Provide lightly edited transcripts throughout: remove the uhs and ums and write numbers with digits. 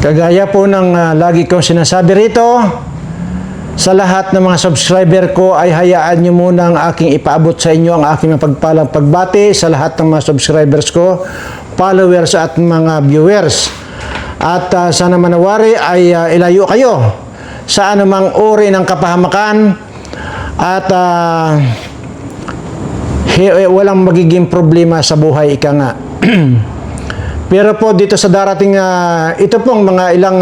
Kagaya po ng lagi kong sinasabi rito, sa lahat ng mga subscriber ko ay hayaan nyo muna ang aking ipaabot sa inyo ang aking mapagpalang pagbati sa lahat ng mga subscribers ko, followers at mga viewers. At sana manawari ay ilayo kayo sa anumang uri ng kapahamakan at walang magiging problema sa buhay, ika nga. Pero po dito sa darating, ito pong mga ilang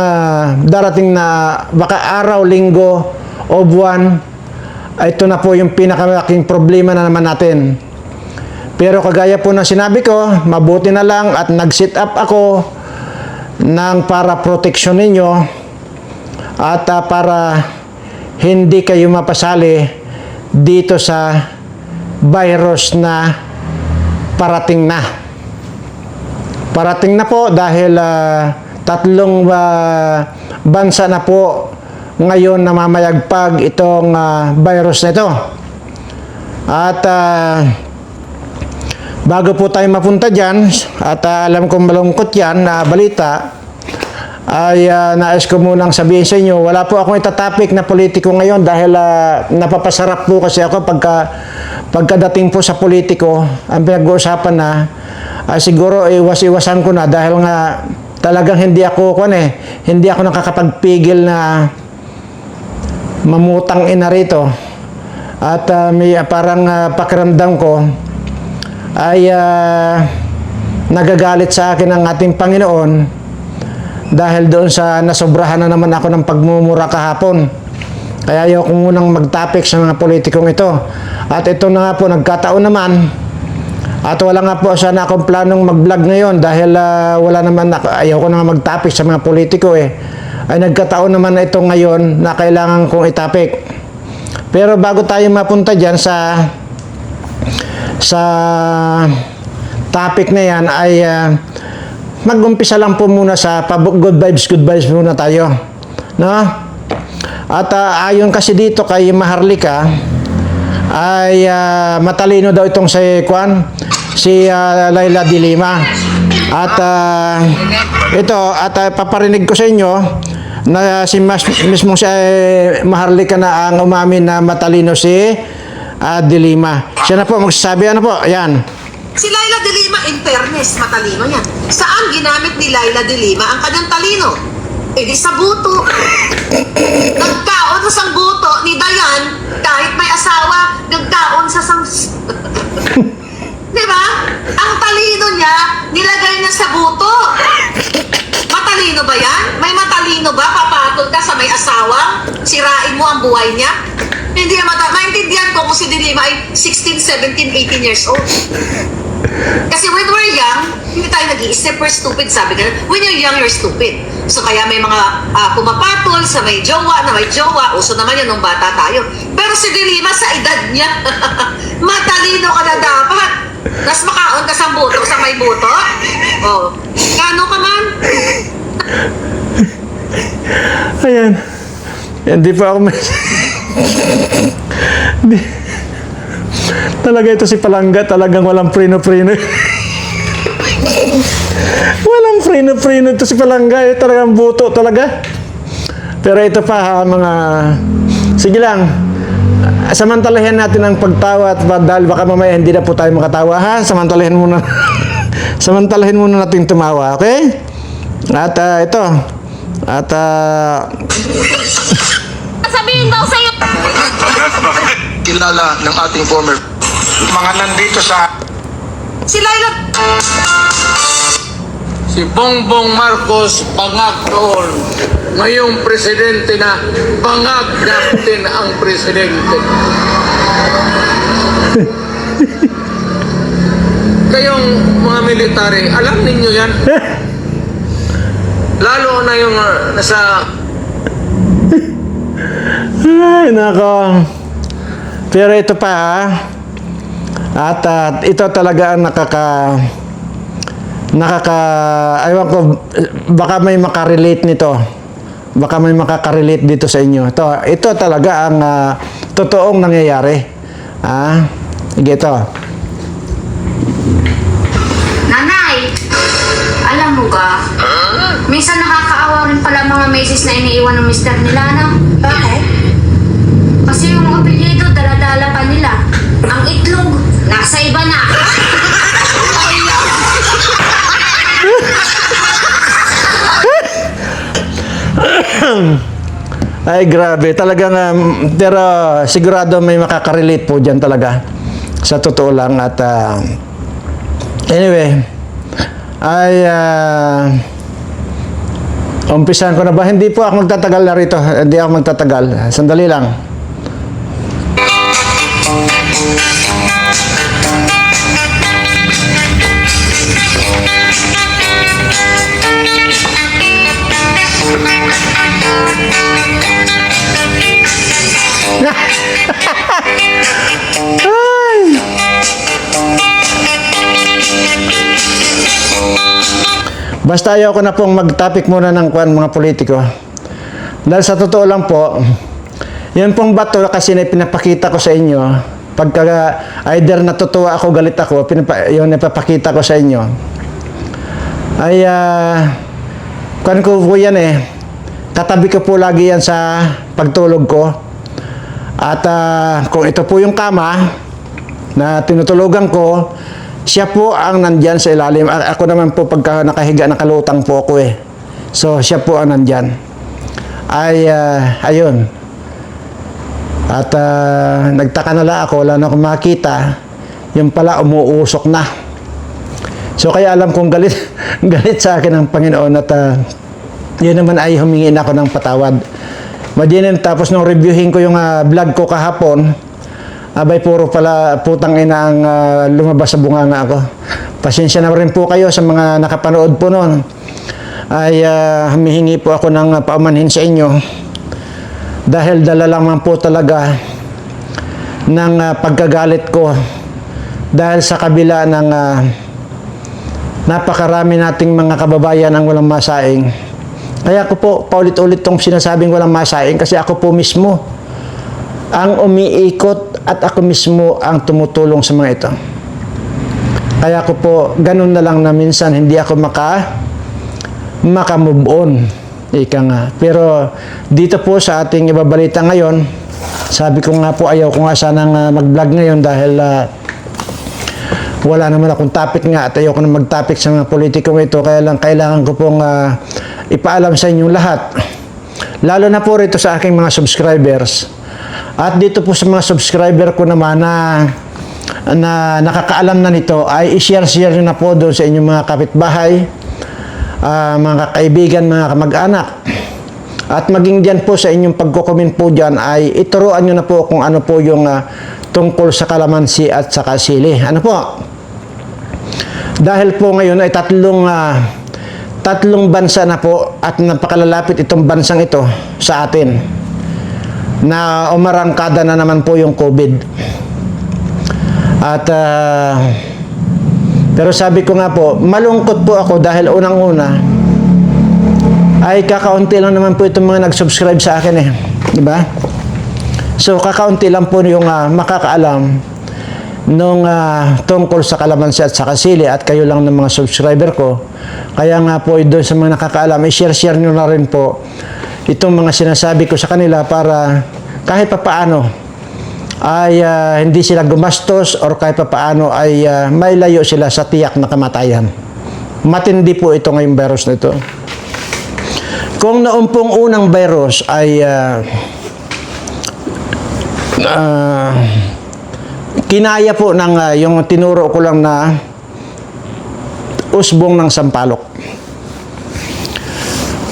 darating na baka araw, linggo o buwan, ito na po yung pinakamalaking problema na naman natin. Pero kagaya po na sinabi ko, mabuti na lang at nag-sit up ako ng para proteksyon ninyo at para hindi kayo mapasali dito sa virus na parating na. Parating na po dahil tatlong bansa na po ngayon namamayagpag itong virus na ito. At bago po tayo mapunta dyan, at alam kong malungkot yan na balita, ay nais ko munang sabihin sa inyo, wala po akong itatapik na politiko ngayon dahil napapasarap po kasi ako pagkadating po sa politiko, ang pinag-uusapan na, siguro iwas-iwasan ko na dahil nga talagang hindi ako nakakapagpigil na mamutang ina rito. At may parang pakiramdam ko ay nagagalit sa akin ang ating Panginoon dahil doon sa nasobrahan na naman ako ng pagmumura kahapon. Kaya ayaw ko munang mag-topic sa mga politikong ito. At ito na nga po, nagkataon naman. At wala nga po sana akong planong mag-vlog ngayon dahil wala naman, ayaw ko na mag-topic sa mga politiko eh. Ay nagkataon naman na ito ngayon na kailangan kong itapik. Pero bago tayo mapunta dyan sa topic na yan ay mag-umpisa lang po muna sa good vibes muna tayo. No? At ayon kasi dito kay Maharlika ay matalino daw itong si Laila de Lima. At ito, at paparinig ko sa inyo na mismo si Maharlika na ang umamin na matalino si de Lima. Siya na po magsasabi, ano po, ayan. Si Laila de Lima, in fairness, matalino yan. Saan ginamit ni Laila de Lima ang kanyang talino? Eh di sa buto. Nagkaon sa sang buto ni Dayan, kahit may asawa, nagkaon sa sang... Diba? Ang talino niya, nilagay niya sa buto. Matalino ba yan? May matalino ba? Papatol ka sa may asawa? Sirain mo ang buhay niya? Hindi naman, maintindihan ko kung si de Lima ay 16, 17, 18 years old. Kasi when we're young, hindi tayo nag-iisip, we're stupid, sabi ka. When you're young, you're stupid. So kaya may mga pumapatol sa may jowa, na may jowa, uso naman yan nung bata tayo. Pero si de Lima sa edad niya, matalino ka na dapat. Tapos makaon ka sa buto, sa may buto. Oh, kano ka man? Ayan. Hindi pa ako talaga ito si Palangga, talagang walang prino-prino. Walang prino-prino ito si Palangga, talagang buto talaga. Pero ito pa mga, sige lang, samantalahin natin ang pagtawa at dahil baka mamaya hindi na po tayo makatawa, ha? Samantalahin muna natin tumawa, okay? At ito, at sabihin daw sa'yo. Kilala ng ating former mga nandito sa Si Laila... Si Bongbong Marcos bangag noon. Ngayong presidente na, bangag natin ang presidente. Kayong mga military, alam ninyo yan? Lalo na yung nasa... ay, nako. Pero ito pa, ha? At ito talaga ang aywan ko, baka may makarelate nito. Baka may makakarelate dito sa inyo. Ito talaga ang totoong nangyayari. Sige, ito. Nanay, alam mo ba, minsan nakakaawa rin beses na iniiwan ng mister nila, no? Bakit? Kasi yung apelyido, dala-dala pa nila. Ang itlog, nasa iba na. Ay, grabe. Talagang, pero sigurado may makakarelate po dyan talaga. Sa totoo lang. At, anyway, ay, umpisahan ko na ba? Hindi po ako magtatagal na rito. Hindi ako magtatagal. Sandali lang. Ay. Basta ayaw ko na pong mag-topic muna ng mga politiko. Dahil sa totoo lang po, yun pong bato kasi na pinapakita ko sa inyo, pagka either natutuwa ako, galit ako, yun napapakita ko sa inyo, ay, kuwan ko po yan eh, katabi ko po lagi yan sa pagtulog ko. At kung ito po yung kama na tinutulugan ko, siya po ang nandyan sa ilalim. Ako naman po pagka nakahiga, nakalutang po ako eh. So siya po ang nandyan. Ay, ayun. At nagtaka na lang ako, wala na akong makita. Yung pala umuusok na. So kaya alam kong galit, galit sa akin ang Panginoon at yun naman ay humingi na ako ng patawad. Madinin, tapos nung reviewin ko yung vlog ko kahapon, abay puro pala putang ina ang lumabas sa bunganga ako. Pasensya na rin po kayo sa mga nakapanood po noon. Ay humihingi po ako ng paumanhin sa inyo. Dahil dala lamang po talaga ng pagkagalit ko. Dahil sa kabila ng napakarami nating mga kababayan ang walang masaing. Kaya ako po paulit-ulit tong sinasabing walang masaing kasi ako po mismo ang umiikot at ako mismo ang tumutulong sa mga ito. Kaya ako po ganun na lang na minsan hindi ako maka-move on. Ika nga. Pero dito po sa ating ibabalita ngayon, sabi ko nga po ayaw ko nga sanang mag-vlog ngayon dahil wala naman akong topic nga at ayaw ko na mag-topic sa mga politikong ito. Kaya lang kailangan ko pong ipaalam sa inyong lahat. Lalo na po rito sa aking mga subscribers. At dito po sa mga subscriber ko naman na nakakaalam na nito ay i-share nyo na po doon sa inyong mga kapitbahay, mga kaibigan, mga kamag-anak. At maging dyan po sa inyong pagko-comment po dyan ay ituruan nyo na po kung ano po yung tungkol sa kalamansi at sa sili. Ano po? Dahil po ngayon ay tatlong bansa na po at napakalalapit itong bansang ito sa atin na umarangkada na naman po yung COVID. At pero sabi ko nga po, malungkot po ako dahil unang-una ay kakaunti lang naman po itong mga nag-subscribe sa akin eh. Diba? So kakaunti lang po yung makakaalam nung tungkol sa kalamansi at sa sili at kayo lang ng mga subscriber ko. Kaya nga po doon sa mga nakakaalam, i-share nyo na rin po itong mga sinasabi ko sa kanila para kahit papaano ay hindi sila gumastos or kahit papaano ay may layo sila sa tiyak na kamatayan. Matindi po ito ngayong virus na ito. Kung naumpong unang virus ay kinaya po ng yung tinuro ko lang na usbong ng sampalok.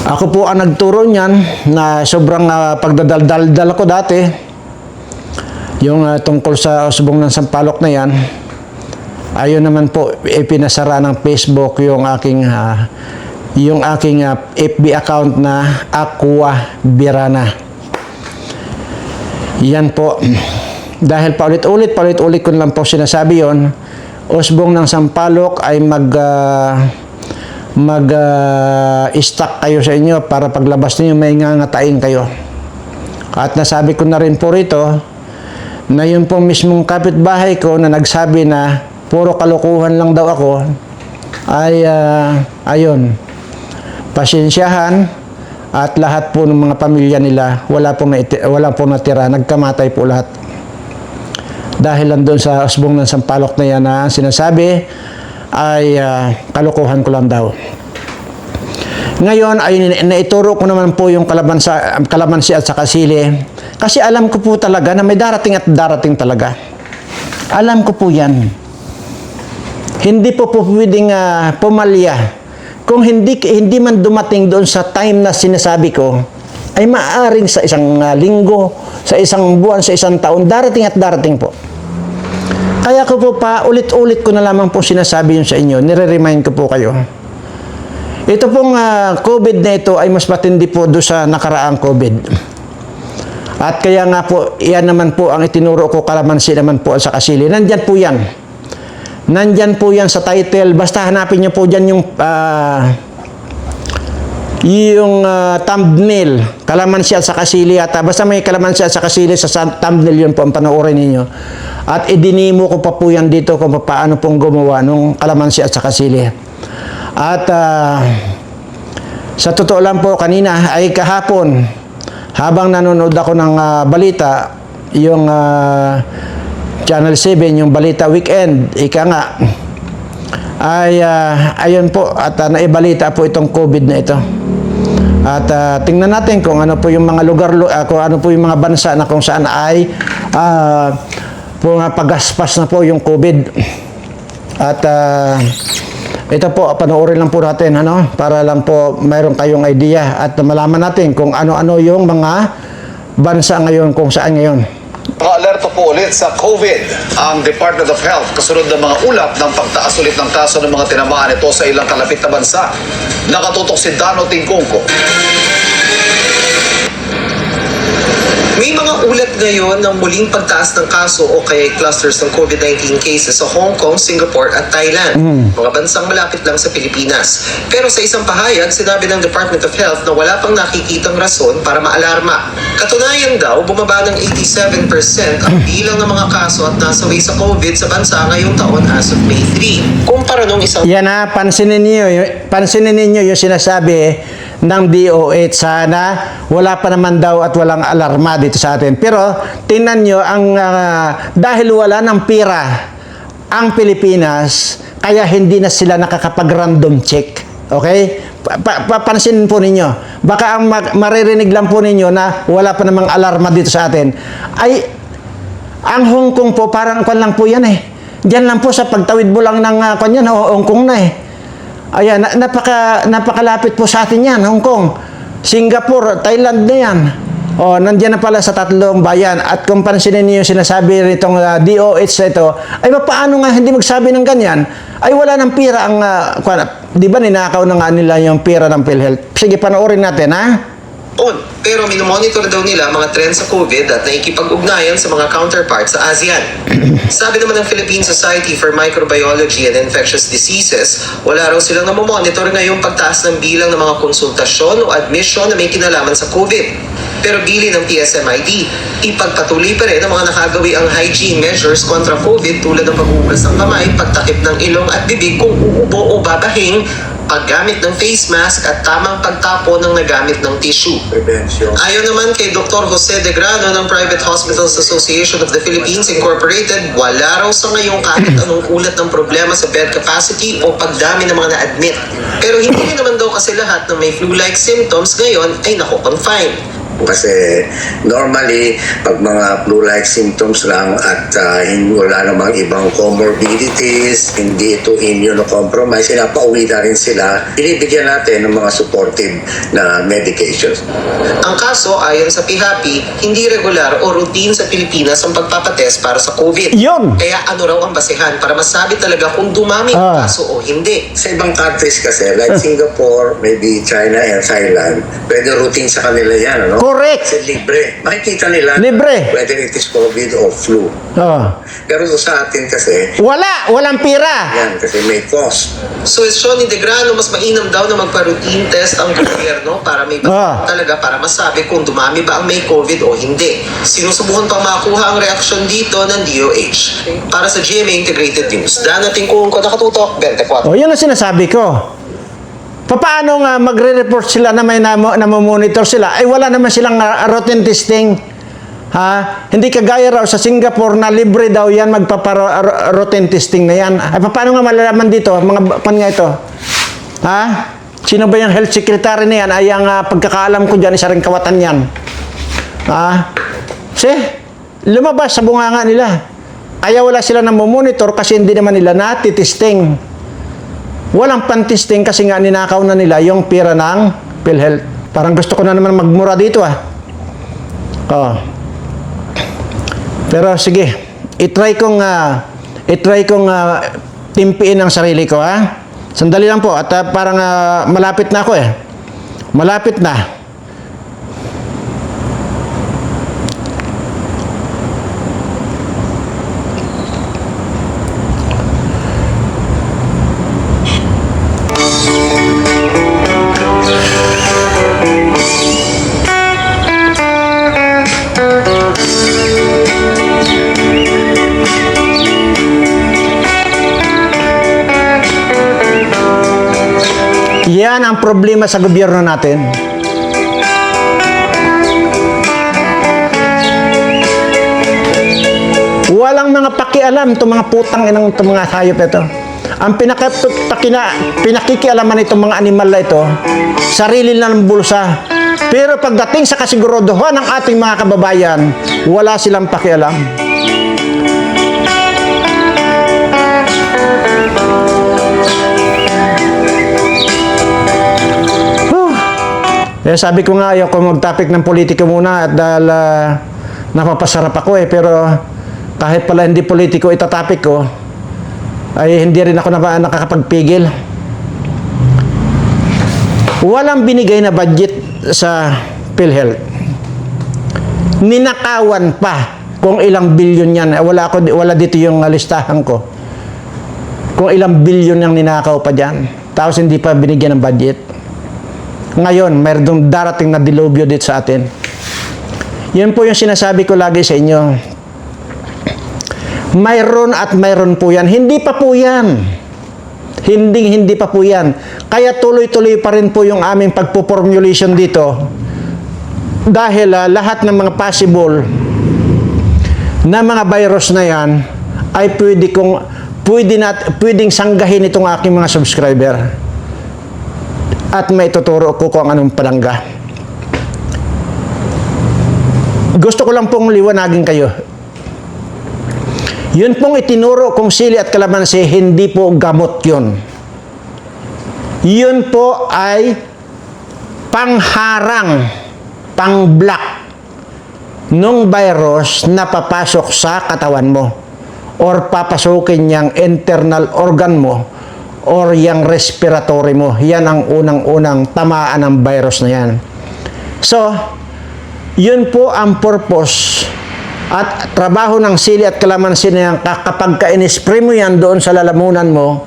Ako po ang nagturo niyan na sobrang pagdadaldal ko dati. Yung tungkol sa usbong ng sampalok na yan, ayun naman po ipinasara ng Facebook yung aking FB account na Aqua Birana. Yan po. Dahil paulit-ulit ko lang po sinasabi yon, usbong ng sampalok ay mag-stock kayo sa inyo para paglabas niyo may ngangatain kayo. At nasabi ko na rin po rito na yun po mismong kapitbahay ko na nagsabi na puro kalokohan lang daw ako ay ayun, pasensyahan At lahat po ng mga pamilya nila, wala pong natira, nagkamatay po lahat. Dahil lang doon sa usbong ng sampalok na yan na sinasabi ay kalokohan ko lang daw. Ngayon ay naituro ko naman po yung kalamansi at saka sili. Kasi alam ko po talaga na may darating at darating talaga. Alam ko po yan. Hindi po pwedeng pumalya. Kung hindi man dumating doon sa time na sinasabi ko, ay maaaring sa isang linggo, sa isang buwan, sa isang taon, darating at darating po. Kaya ko po pa, ulit-ulit ko na lamang po sinasabi yun sa inyo, nire-remind ko po kayo. Ito pong COVID na ito ay mas matindi po doon sa nakaraang COVID. At kaya nga po, iyan naman po ang itinuro ko, kalamansi naman po sa kasili. Nandyan po yan. Nandyan po yan sa title. Basta hanapin nyo po dyan yung thumbnail, kalamansi at saka sili yata. Basta may kalamansi at saka sili sa thumbnail, yun po ang panoorin ninyo. At idinimo ko pa po yan dito kung paano pong gumawa ng kalamansi at saka sili. At sa totoo lang po, kanina ay kahapon, habang nanonood ako ng balita, yung Channel 7, yung Balita Weekend, ika nga, ay ayun po, at naibalita po itong COVID na ito. At tingnan natin kung ano po yung mga lugar, kung ano po yung mga bansa na kung saan ay pagaspas na po yung COVID. At ito po, panoorin lang po natin, para lang po mayroon kayong idea at malaman natin kung ano-ano yung mga bansa ngayon, kung saan ngayon. Naka-alerto po ulit sa COVID ang Department of Health kasunod ng mga ulap ng pagtaas ulit ng kaso ng mga tinamaan ito sa ilang kalapit na bansa. Nakatutok si Dano Tingkungko. May mga ulat ngayon ng muling pagtaas ng kaso o kaya clusters ng COVID-19 cases sa Hong Kong, Singapore at Thailand. Mga bansang malapit lang sa Pilipinas. Pero sa isang pahayag, sinabi ng Department of Health na wala pang nakikitang rason para maalarma. Katunayan daw, bumaba ng 87% ang bilang ng mga kaso at nasawi sa COVID sa bansa ngayong taon as of May 3. Kumpara nung isang Yan pansinin ninyo yung sinasabi ng DOH. Sana wala pa naman daw at walang alarma dito sa atin. Pero tingnan nyo, dahil wala ng pira ang Pilipinas, kaya hindi na sila nakakapag-random check. Okay? Pansinin po ninyo. Baka ang maririnig lang po ninyo na wala pa namang alarma dito sa atin. Ay, ang Hong Kong po, parang kwan lang po yan eh. Diyan lang po sa pagtawid mo lang ng kwan yan, Hong Kong na eh. Ayan, napakalapit po sa atin yan, Hong Kong. Singapore, Thailand na yan. Nandiyan na pala sa tatlong bayan. At kung pansinin niyo yung sinasabi nitong DOH na ito, ay paano nga hindi magsabi ng ganyan? Ay wala ng pira ang, di ba ninakaw na nga nila yung pira ng PhilHealth? Sige, panoorin natin, ha? Pero minomonitor daw nila mga trends sa COVID at nakikipag-ugnayan sa mga counterparts sa ASEAN. Sabi naman ng Philippine Society for Microbiology and Infectious Diseases, wala raw silang namomonitor ngayong pagtaas ng bilang ng mga konsultasyon o admission na may kinalaman sa COVID. Pero bili ng PSMID, ipagpatuloy pa rin ang mga nakagawi ang hygiene measures kontra COVID tulad ng paghugas ng kamay, pagtakip ng ilong at bibig kung uubo o babahing, paggamit ng face mask at tamang pagtapo ng nagamit ng tissue. Ayon naman kay Dr. Jose De Grano ng Private Hospitals Association of the Philippines Incorporated, wala raw sa ngayong kahit anong ulat ng problema sa bed capacity o pagdami ng mga na-admit. Pero hindi naman daw kasi lahat ng may flu-like symptoms ngayon ay nakukonfine. Kasi normally, pag mga flu-like symptoms lang at wala namang ibang comorbidities, hindi ito immunocompromised, pinapauwi na rin sila, binibigyan natin ng mga supportive na medications. Ang kaso, ayon sa PHAPI, hindi regular o routine sa Pilipinas ang pagpapatest para sa COVID. Yun! Kaya ano raw ang basehan para masabi talaga kung dumami ang kaso o hindi? Sa ibang countries kasi, like Singapore, maybe China and Thailand, pwede routine sa kanila yan, ano? Correct! Kasi libre. Makikita nila Libre. whether it is COVID or flu. Pero sa atin kasi, Walang pira. yan, kasi may cost. So, Johnny De Grano, mas mainam daw na magpa-routine test ang gobyerno para may basehan talaga para masabi kung dumami ba ang may COVID o hindi. Sinusubukan pang makuha ang reaksyon dito ng DOH. Para sa GMA Integrated News, Dana Tingkungko, nakatutok, 24. Yun ang sinasabi ko. Paano nga magre-report sila na may namomonitor sila? Ay wala naman silang routine testing. Ha? Hindi kagaya raw sa Singapore na libre daw yan magpapa-routine testing na yan. Ay paano nga malalaman dito? Mga pan nga ito. Ha? Sino ba yung health secretary na yan? Ay ang pagkakaalam ko dyan, isa rin kawatan yan. Ha? Lumabas sa bunganga nila. Kaya wala sila namomonitor kasi hindi naman nila natitesting. Walang pan-testing kasi nga ninakaw na nila yung pera ng PhilHealth. Parang gusto ko na naman magmura dito Oh. Pero sige, itry kong timpiin ang sarili ko Sandali lang po at parang malapit na ako Malapit na. Yan ang problema sa gobyerno natin. Walang mga pakialam itong mga putang inang itong mga hayop ito. Ang pinakikialaman itong mga animal na ito, sarili na ng bulsa. Pero pagdating sa kasiguraduhan ng ating mga kababayan, wala silang pakialam. Sabi ko nga, ayoko mag-topic ng politika muna at dahil napapasarap ako pero kahit pala hindi politiko itatopic ko, ay hindi rin ako nakakapagpigil. Walang binigay na budget sa PhilHealth. Ninakawan pa kung ilang bilyon yan. Wala dito yung listahan ko. Kung ilang bilyon yung ninakaw pa dyan. Tapos hindi pa binigyan ng budget. Ngayon, mayroong darating na dilubyo dito sa atin. Yun po yung sinasabi ko lagi sa inyo. Mayroon at mayroon po yan. Hindi pa po yan. Hindi pa po yan. Kaya tuloy-tuloy pa rin po yung aming pagpo-formulation dito. Dahil lahat ng mga possible na mga virus na yan ay pwedeng sanggahin itong aking mga subscriber. At may tuturo ko kung anong palangga. Gusto ko lang pong liwanagin kayo. Yun pong itinuro kong sili at kalamansi, hindi po gamot yun. Yun po ay pangharang, pang-block nung virus na papasok sa katawan mo or papasukin niyang internal organ mo or yung respiratory mo. Yan ang unang-unang tamaan ng virus na yan. So, yun po ang purpose at trabaho ng sili at kalamansi na yan. Kapag ka-in-spray mo yan doon sa lalamunan mo,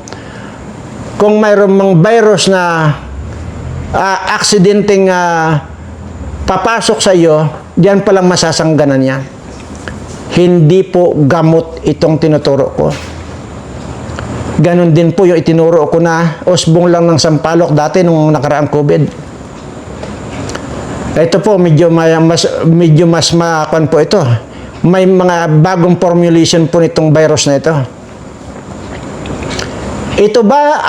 kung mayroong mga virus na aksidenteng papasok sa iyo, diyan palang masasangganan niya. Hindi po gamot itong tinuturo ko. Ganon din po yung itinuro ko na usbong lang ng sampalok dati nung nakaraang COVID. Ito po, medyo mas makuan po ito. May mga bagong formulation po nitong virus na ito. Ito ba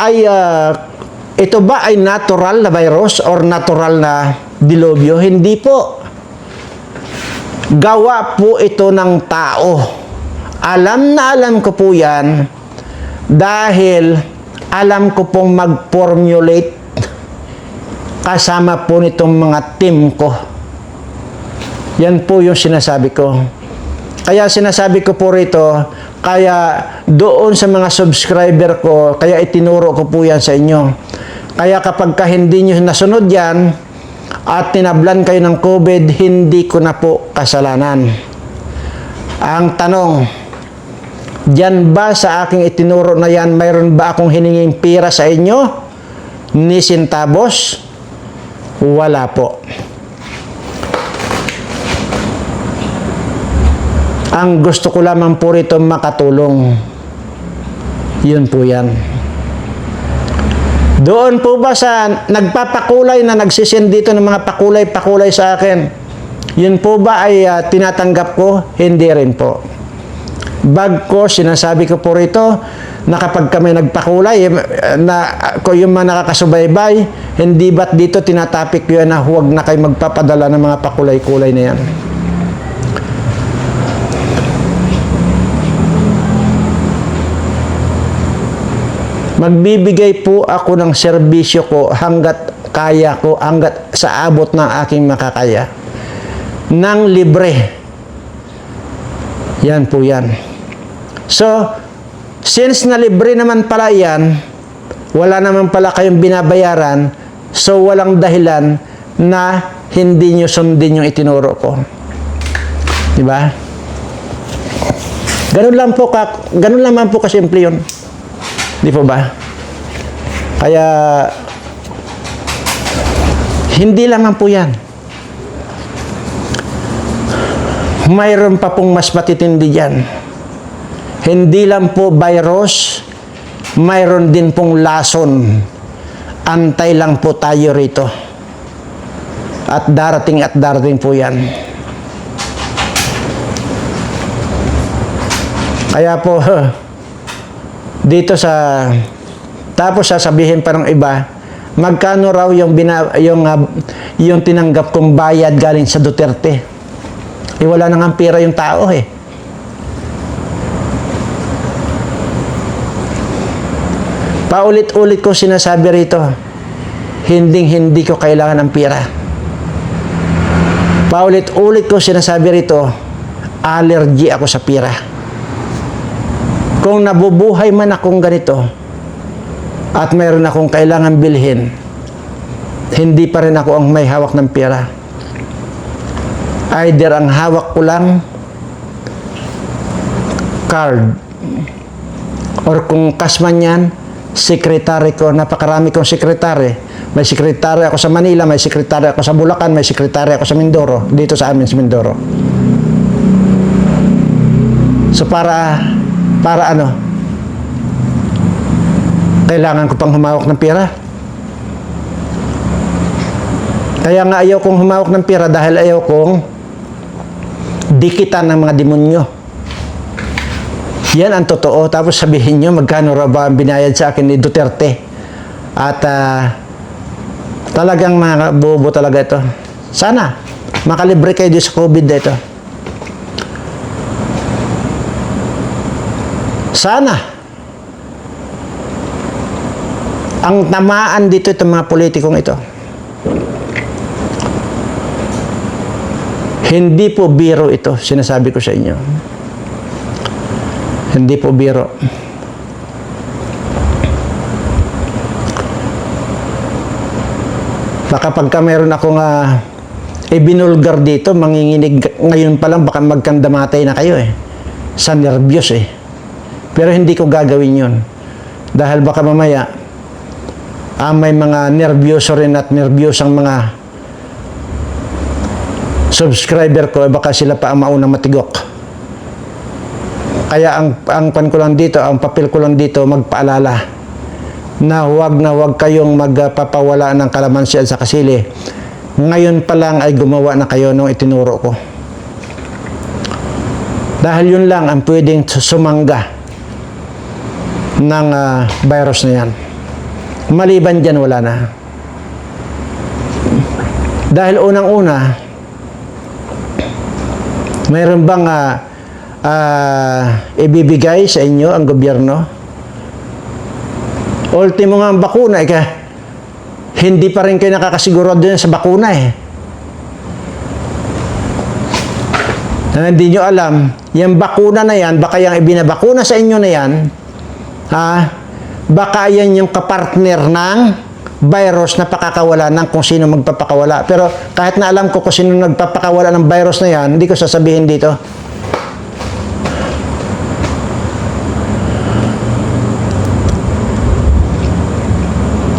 ay natural na virus or natural na dilubyo? Hindi po. Gawa po ito ng tao. Alam na alam ko po yan dahil alam ko pong mag-formulate kasama po nitong mga team ko. Yan po yung sinasabi ko. Kaya sinasabi ko po rito, kaya doon sa mga subscriber ko, kaya itinuro ko po yan sa inyo. Kaya kapag hindi nyo nasunod yan, at tinablan kayo ng COVID, hindi ko na po kasalanan. Ang tanong, diyan ba sa aking itinuro na yan, mayroon ba akong hininging pira sa inyo? Ni centavos? Wala po. Ang gusto ko lamang po rito makatulong. Yun po yan. Doon po ba sa nagpapakulay na nagsisend dito ng mga pakulay-pakulay sa akin, yun po ba ay tinatanggap ko? Hindi rin po. Bagkus, sinasabi ko po rito na kapag kami nagpakulay, yung mga nakakasubaybay, hindi ba't dito tinatapik yun na huwag na kayo magpapadala ng mga pakulay-kulay na yan. Magbibigay po ako ng serbisyo ko hanggat kaya ko, hanggat sa abot ng aking makakaya. Nang libre. Yan po yan. So, since na libre naman pala yan, wala naman pala kayong binabayaran, so walang dahilan na hindi nyo sundin yung itinuro ko. Diba? Ganun lang po kasimple yun. Di po ba? Kaya, hindi lamang po yan. Mayroon pa pong mas matitindi dyan. Hindi lang po virus, mayroon din pong lason. Antay lang po tayo rito. At darating po yan. Kaya po, dito tapos sasabihin pa ng iba, magkano raw yung tinanggap kong bayad galing sa Duterte. Wala nang pera yung tao eh. Paulit-ulit ko sinasabi rito, hindi ko kailangan ng pera. Paulit-ulit ko sinasabi rito, allergy ako sa pera. Kung nabubuhay man akong ganito at mayroon akong kailangan bilhin, hindi pa rin ako ang may hawak ng pera. Either ang hawak ko lang card or kung cash man yan, sekretary ko, napakarami kong sekretary. May sekretary ako sa Manila, may sekretary ako sa Bulacan, may sekretary ako sa Mindoro, dito sa amin sa Mindoro. So para ano? Kailangan ko pang humawak ng pera. Kaya nga ayaw kong humawak ng pera dahil ayaw kong dikitan ng mga demonyo. Yan ang totoo. Tapos sabihin nyo, magkano raw ba ang binayad sa akin ni Duterte? At talagang mga bobo talaga ito. Sana makalibre kayo dito sa COVID na ito. Sana. Ang tamaan dito itong mga politikong ito. Hindi po biro ito, sinasabi ko sa inyo. Hindi po biro. Baka pagka meron akong ibinulgar dito, manginginig ngayon pa lang, baka magkandamatay na kayo eh. Sa nervyos eh. Pero hindi ko gagawin yun. Dahil baka mamaya, may mga nervyoso rin at nervyosang mga subscriber ko, baka sila pa ang maunang matigok. Kaya ang pan ko lang dito, ang papel ko lang dito, magpaalala na huwag kayong magpapawala ng kalamansi at sa kasili. Ngayon pa lang ay gumawa na kayo nung itinuro ko. Dahil yun lang ang pwedeng sumangga ng virus na yan. Maliban dyan, wala na. Dahil unang-una, mayroon bang ibibigay sa inyo ang gobyerno? Ultimo nga ang bakuna, hindi pa rin kayo nakakasiguro din sa bakuna eh. Na hindi nyo alam, yung bakuna na yan, baka yung ibinabakuna sa inyo na yan, baka yan yung kapartner ng virus na pakakawala ng kung sino magpapakawala. Pero kahit na alam ko kung sino nagpapakawala ng virus na yan, hindi ko sasabihin dito.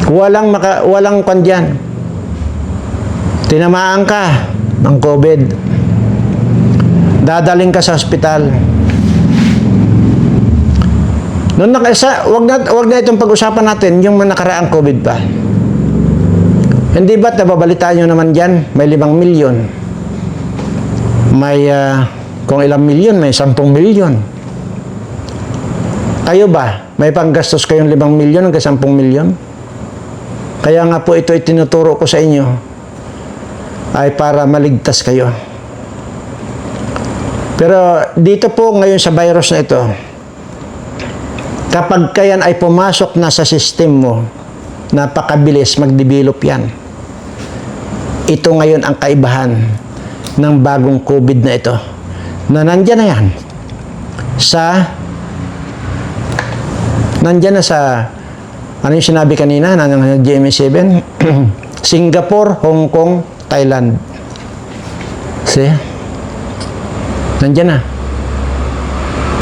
Walang kandyan. Tinamaan ka ng COVID. Dadaling ka sa ospital. Wag na itong pag-usapan natin yung mga nakaraang COVID pa. Hindi ba't nababalitaan nyo naman dyan? May 5 milyon. May, kung ilang milyon, may 10 milyon. Kayo ba? May panggastos kayong 5 milyon hanggang 10 milyon? Kaya nga po ito itinuturo ko sa inyo ay para maligtas kayo. Pero dito po ngayon sa virus na ito, kapag kayan ay pumasok na sa system mo, napakabilis mag-develop yan. Ito ngayon ang kaibahan ng bagong COVID na ito. Na nandyan na yan. Nandyan na sa, ano yung sinabi kanina, ng GMA7? Singapore, Hong Kong, Thailand. See? Nandyan na.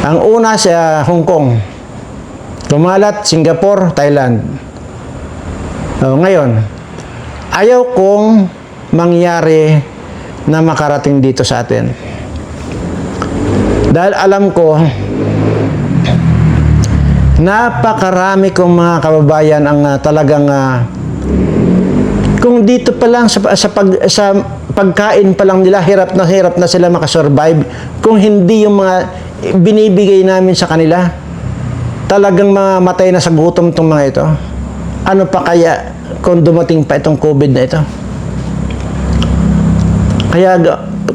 Ang una sa Hong Kong, kumalat, Singapore, Thailand. Ngayon, ayaw kong mangyari na makarating dito sa atin. Dahil alam ko, napakarami kong mga kababayan ang talagang kung dito pa lang sa pagkain pa lang nila, hirap na sila makasurvive. Kung hindi yung mga binibigay namin sa kanila, talagang mamatay na sa gutom itong mga ito. Ano pa kaya kung dumating pa itong COVID na ito?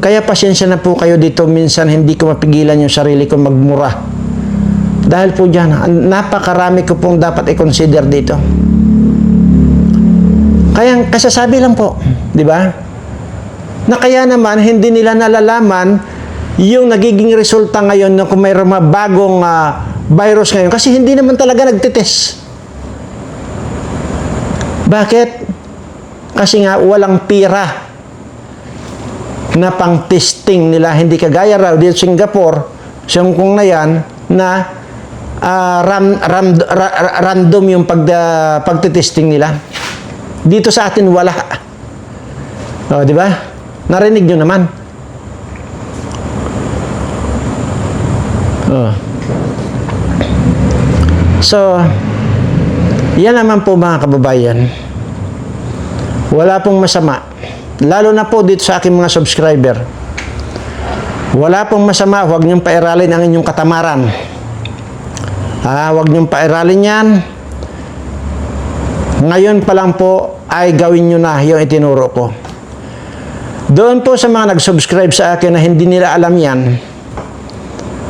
Kaya pasensya na po kayo dito. Minsan hindi ko mapigilan yung sarili ko magmura. Dahil po dyan, napakarami ko pong dapat i-consider dito. Kaya kasasabi lang po, di ba? Na kaya naman, hindi nila nalalaman yung nagiging resulta ngayon na kung mayroong mga bagong virus ngayon. Kasi hindi naman talaga nagtitest. Bakit? Kasi nga walang pira na pang-testing nila. Hindi kagaya raw dito sa Singapore, sa Hong Kong na yan, na random yung pagtitesting nila. Dito sa atin wala. Di ba? Narinig nyo naman. So, yan naman po mga kababayan. Wala pong masama. Lalo na po dito sa aking mga subscriber. Wala pong masama. Huwag niyong pairalin ang inyong katamaran. Huwag niyong pairalin yan. Ngayon pa lang po ay gawin nyo na yung itinuro ko. Doon po sa mga nag-subscribe sa akin na hindi nila alam yan,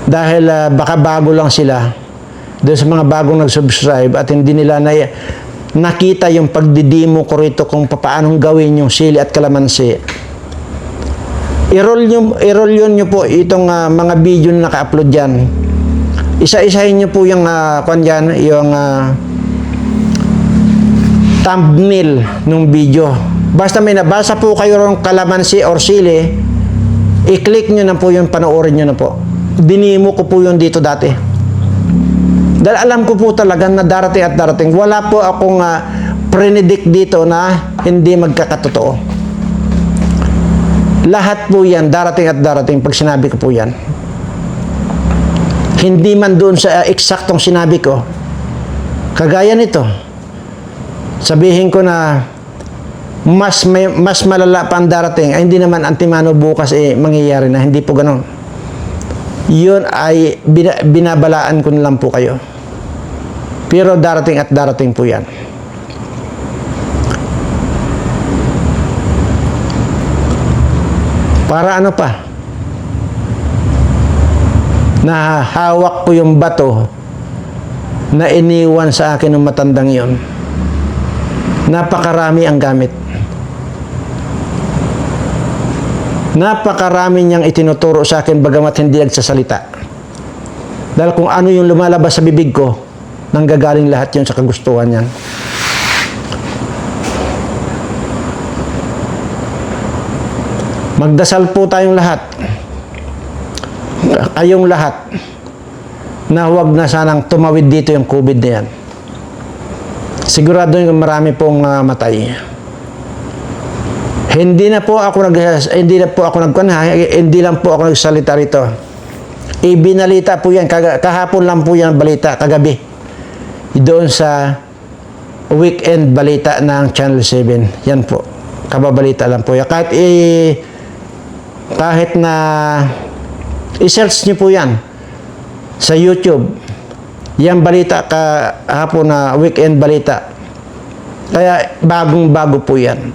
dahil baka bago lang sila, doon sa mga bagong nag-subscribe at hindi nila nakita yung pagdidimo ko rito kung paanong gawin yung sili at kalamansi, i-roll yun nyo po itong mga video na naka-upload dyan. Isa-isahin nyo po yung yung thumbnail ng video. Basta may nabasa po kayo ng kalamansi or sili, i-click nyo na po yung panoorin nyo na po. Dinimo ko po yun dito dati. Dahil alam ko po talaga na darating at darating. Wala po akong predict dito na hindi magkakatotoo. Lahat po yan, darating at darating pag sinabi ko po yan. Hindi man doon sa eksaktong sinabi ko. Kagaya nito, sabihin ko na mas malala pa ang darating, ay hindi naman antimano bukas mangyayari na. Hindi po ganun. Yun ay binabalaan ko na lang po kayo. Pero darating at darating po yan. Para ano pa? Nahawak ko yung bato na iniwan sa akin ng matandang yon. Napakarami ang gamit. Napakarami niyang itinuturo sa akin bagamat hindi nagsasalita. Dahil kung ano yung lumalabas sa bibig ko, nanggagaling lahat yun sa kagustuhan niyan. Magdasal po tayong lahat. Kayong lahat na huwag na sanang tumawid dito yung COVID na yan. Sigurado yung marami pong matay. Hindi lang po ako nagsalita rito. Ibinalita po yan, kahapon lang po yan balita, kagabi. Doon sa weekend balita ng Channel 7. Yan po. Kababalita lang po yan. Kahit na i-search niyo po yan sa YouTube. Yan balita kahapon na weekend balita. Kaya bagong-bago po yan.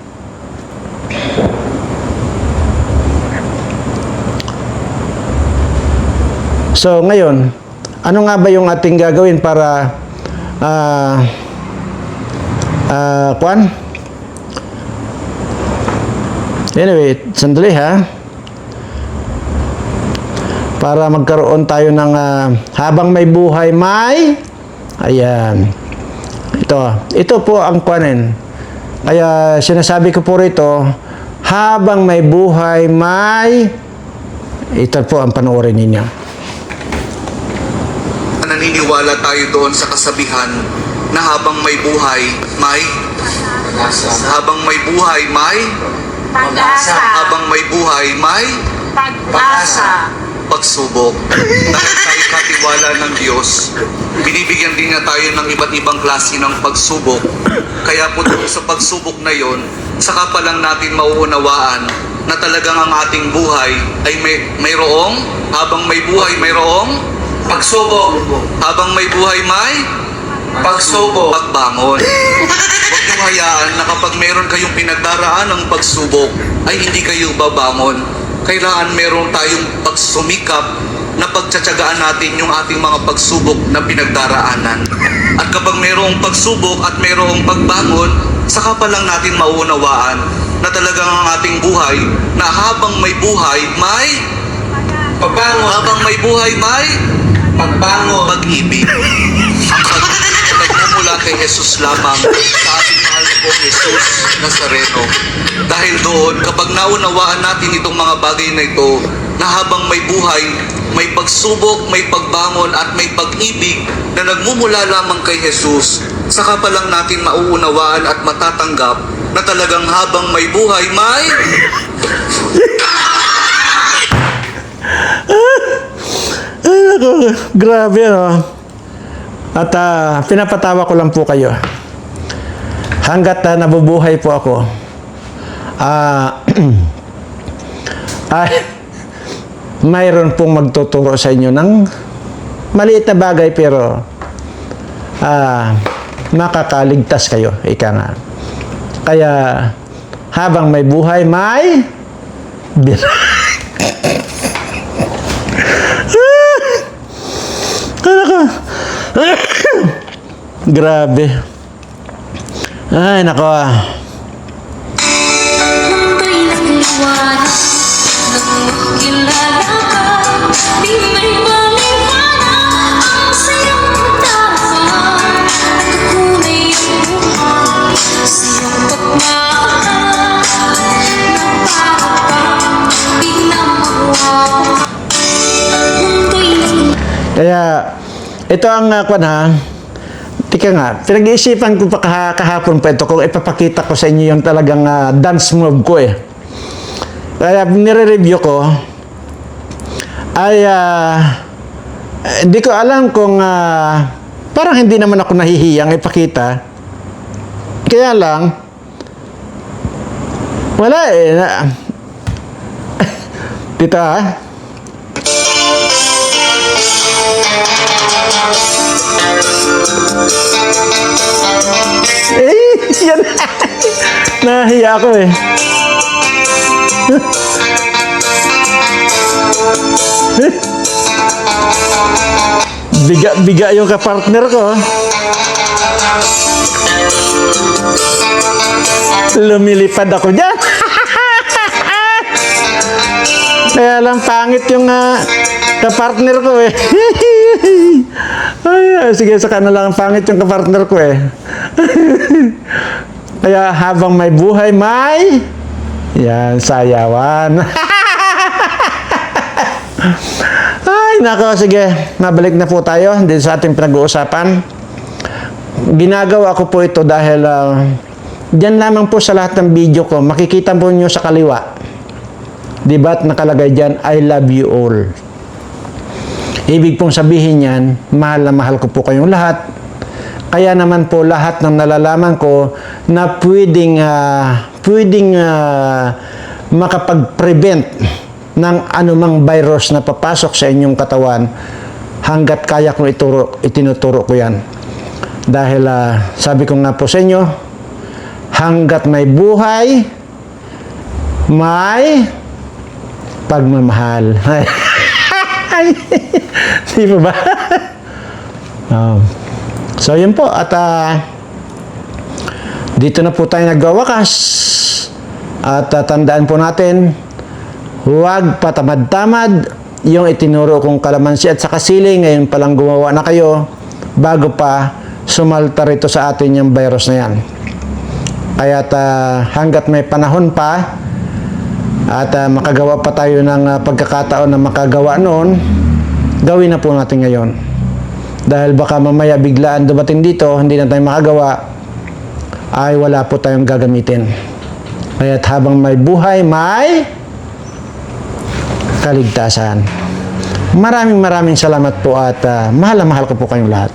So ngayon, ano nga ba yung ating gagawin para Anyway, sandali ha. Para magkaroon tayo ng habang may buhay may ayan. Ito po ang kuanin. Kaya sinasabi ko po rito, habang may buhay may ito po ang panoorin ninyo. Naniniwala tayo doon sa kasabihan na habang may buhay, may habang may buhay, may Pag-asa. habang may buhay, may Pag-asa. pagsubok. Dahil tayo katiwala ng Diyos, binibigyan din niya tayo ng iba't ibang klase ng pagsubok. Kaya po doon sa pagsubok na yon, saka pa lang natin mauunawaan na talagang ang ating buhay ay mayroong, habang may buhay mayroong pagsubok. Habang may buhay may pagsubok. Pagbangon. Huwag niyong hayaan na kapag mayroon kayong pinagdaraan ng pagsubok, ay hindi kayo babangon. Kailangan meron tayong pagsumikap na pagtsatsagaan natin yung ating mga pagsubok na pinagdaraanan. At kapag mayroong pagsubok at mayroong pagbangon, saka pa lang natin mauunawaan na talagang ang ating buhay na habang may buhay, may pagbangon. Habang may buhay, may pagbangon. Pag-ibig. Ang pag-ibig na nagmumula kay Jesus lamang sa ating mahal na pong Jesus Nazareno. Dahil doon, kapag naunawaan natin itong mga bagay na ito, na habang may buhay, may pagsubok, may pagbangon at may pag-ibig na nagmumula lamang kay Jesus, saka pa lang natin mauunawaan at matatanggap na talagang habang may buhay, may Ay, naku, grabe ano. At pinapatawa ko lang po kayo. Hanggat nabubuhay po ako, ay mayroon pong magtuturo sa inyo ng maliit na bagay pero makakaligtas kayo, ika nga. Kaya habang may buhay, may grabe. Ay, nako. Mundo'y nagliwanag nang makilala ka. Di may maliwanag ang sayang pagtawag. Nagkukulay ang buhay sa iyong pagmamahal. Na para bang di na mawawala. Mundo'y nagliwanag. Kaya, ito ang tika nga, pinag-iisipan ko pa kahapon pa ito kung ipapakita ko sa inyo yung talagang dance move ko eh. Kaya nire-review ko ay hindi ko alam kung parang hindi naman ako nahihiyang ipakita. Kaya lang wala eh. Dito yan. Nahiya ako eh. Biga yung kapartner ko. Lumilipad ako dyan. Kaya lang pangit yung kapartner ko eh. Ay, sige, saka na lang pangit yung kapartner ko eh. Kaya habang may buhay, may yan, sayawan. Ay, nako, sige. Mabalik na po tayo din sa ating pinag-uusapan. Ginagawa ko po ito dahil dyan lamang po sa lahat ng video ko, makikita po nyo sa kaliwa. Diba at nakalagay dyan, I love you all. Ibig pong sabihin yan, mahal na mahal ko po kayong lahat. Kaya naman po lahat ng nalalaman ko na pwedeng makapag-prevent ng anumang virus na papasok sa inyong katawan, hanggat kaya kong itinuturo ko yan. Dahil sabi ko nga po sa inyo, hanggat may buhay, may pagmamahal. Di ba ba? So yun po, at dito na po tayo nagwawakas. At tandaan po natin, huwag patamad-tamad yung itinuro kong kalamansi at saka sili. Ngayon palang gumawa na kayo bago pa sumalta rito sa atin yung virus na yan. Kaya hanggat may panahon pa at makagawa pa tayo ng pagkakataon na makagawa noon, gawin na po natin ngayon. Dahil baka mamaya biglaan dumating dito, hindi na tayo makagawa, ay wala po tayong gagamitin. Kaya habang may buhay, may kaligtasan. Maraming salamat po at mahal na mahal ko po kayong lahat.